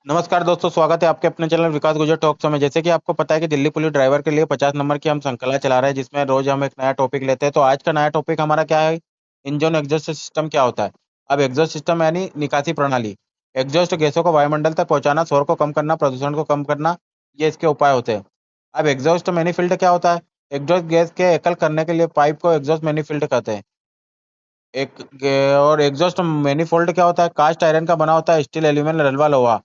नमस्कार दोस्तों, स्वागत है आपके अपने चैनल विकास गुजर टॉक्स में। जैसे कि आपको पता है कि दिल्ली पुलिस ड्राइवर के लिए 50 नंबर की हम श्रृंखला चला रहे हैं, जिसमें रोज हम एक नया टॉपिक लेते हैं। तो आज का नया टॉपिक हमारा क्या है? इंजन एग्जॉस्ट सिस्टम क्या होता है? अब एग्जॉस्ट सिस्टम यानी निकासी प्रणाली। एग्जॉस्ट गैसों को वायुमंडल तक पहुंचाना, शोर को कम करना, प्रदूषण को कम करना, ये इसके उपाय होते हैं। अब एग्जॉस्ट मैनिफिल्ड क्या होता है? एग्जॉस्ट गैस के एकल करने के लिए पाइप को एग्जॉस्ट मैनिफिल्ड कहते हैं। और एग्जॉस्ट मैनिफोल्ड क्या होता है? कास्ट आयरन का बना होता है, स्टील, एल्यूमिनियम, रलवा, लोहा।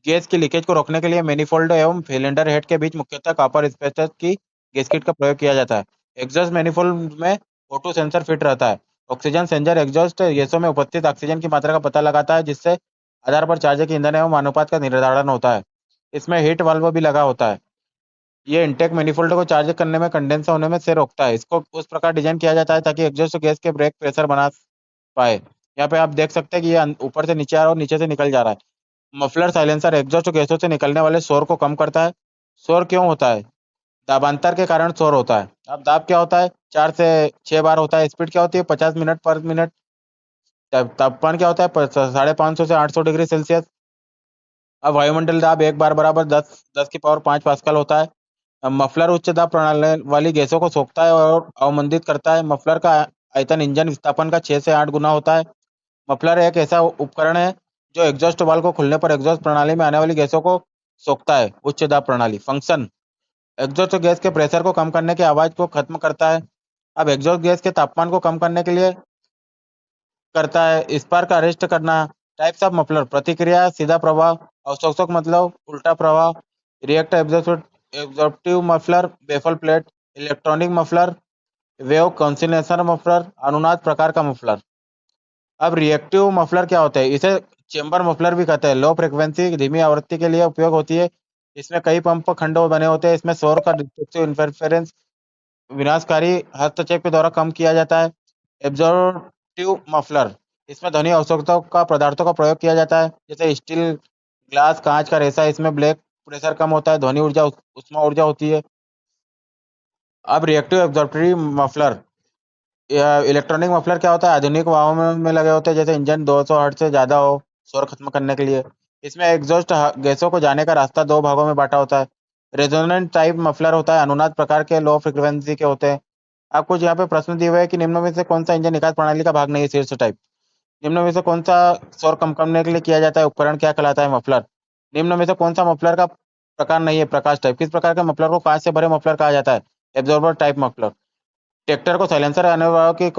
गैस की लीकेज को रोकने के लिए मैनिफोल्ड एवं सिलेंडर हेड के बीच मुख्यतः कॉपर स्पेसर की गैस्केट का प्रयोग किया जाता है। एग्जॉस्ट मैनिफोल्ड में फोटो सेंसर फिट रहता है। ऑक्सीजन सेंसर एग्जॉस्ट गैसों में उपस्थित ऑक्सीजन की मात्रा का पता लगाता है, जिससे आधार पर चार्ज के ईंधन एवं अनुपात का निर्धारण होता है। इसमें हीट वाल्व भी लगा होता है। ये इनटेक मैनिफोल्ड को चार्ज करने में, कंडेंसर होने में से रोकता है। इसको उस प्रकार डिजाइन किया जाता है ताकि एग्जॉस्ट गैस के ब्रेक प्रेशर बना पाए। यहाँ पे आप देख सकते हैं कि ये ऊपर से नीचे आ रहा है और नीचे से निकल जा रहा है। मफलर साइलेंसर एग्जॉस्ट गैसों से निकलने वाले शोर को कम करता है। शोर क्यों होता है? दाबांतर के कारण शोर होता है। अब दाब क्या होता है? 4 से 6 बार होता है। स्पीड क्या होती है? 50 मिनट पर मिनट। तापमान क्या होता है? 550 से 800 डिग्री सेल्सियस। अब वायुमंडल दाब एक बार बराबर 10 की पावर 5 पास्कल होता है। अब मफलर उच्च दाब प्रणाली वाली गैसों को सोखता है और अवमंदित करता है। मफलर का आयतन इंजन विस्थापन का 6 से 8 गुना होता है। मफलर एक ऐसा उपकरण है जो एग्जॉस्ट वाल्व को खुलने पर एग्जॉस्ट प्रणाली में आने वाली गैसों को सोखता है। उच्च दाब प्रणाली फंक्शन एग्जॉस्ट गैस के प्रेशर को कम करने की आवाज को खत्म करता है। अब एग्जॉस्ट गैस के तापमान को कम करने के लिए करता है। स्पार्क अरेस्ट करना। टाइप्स ऑफ मफलर प्रतिक्रिया, सीधा प्रवाह, अवशोषक मतलब उल्टा प्रवाह, react absorptive muffler, baffle plate, electronic muffler, wave conciliation muffler, अनुनाद प्रकार का मफलर। अब रिएक्टिव मफलर क्या होता है? इसे चेंबर मफलर भी कहते हैं। लो फ्रिक्वेंसी धीमी आवृत्ति के लिए उपयोग होती है। इसमें कई पंप खंड बने होते हैं। इसमें शोर का डिस्ट्रक्टिव इंटरफेरेंस विनाशकारी हस्तक्षेप के द्वारा कम किया जाता है। एब्जॉर्प्टिव मफलर इसमें ध्वनि अवशोषकों का पदार्थों का प्रयोग किया जाता है, जैसे स्टील, ग्लास, कांच का रेशा। इसमें ब्लैक प्रेशर कम होता है, ध्वनि ऊर्जा उष्मा ऊर्जा होती है। अब reactive absorptive muffler electronic muffler क्या होता है? आधुनिक वाहनों में लगे होते हैं, जैसे इंजन 200 हर्ट्ज से ज्यादा हो शोर खत्म करने के लिए। इसमें एग्जॉस्ट गैसों को जाने का रास्ता दो भागों में बांटा होता है। रेजोनेंट टाइप मफलर होता है, अनुनाद प्रकार के लो फ्रिक्वेंसी के होते हैं। आपको यहाँ पे प्रश्न दिए हुए है कि निम्न में से कौन सा इंजन निकास प्रणाली का भाग नहीं है? शीर्ष टाइप। निम्न में से कौन सा शोर कम करने के लिए किया जाता है? उपकरण क्या कहलाता है? मफलर। निम्न में से कौन सा मफलर का प्रकार नहीं है? प्रकाश टाइप। किस प्रकार के मफलर को कांच से भरे मफलर कहा जाता है? Absorber type muffler. ट्रैक्टर को साइलेंसर आने वालों की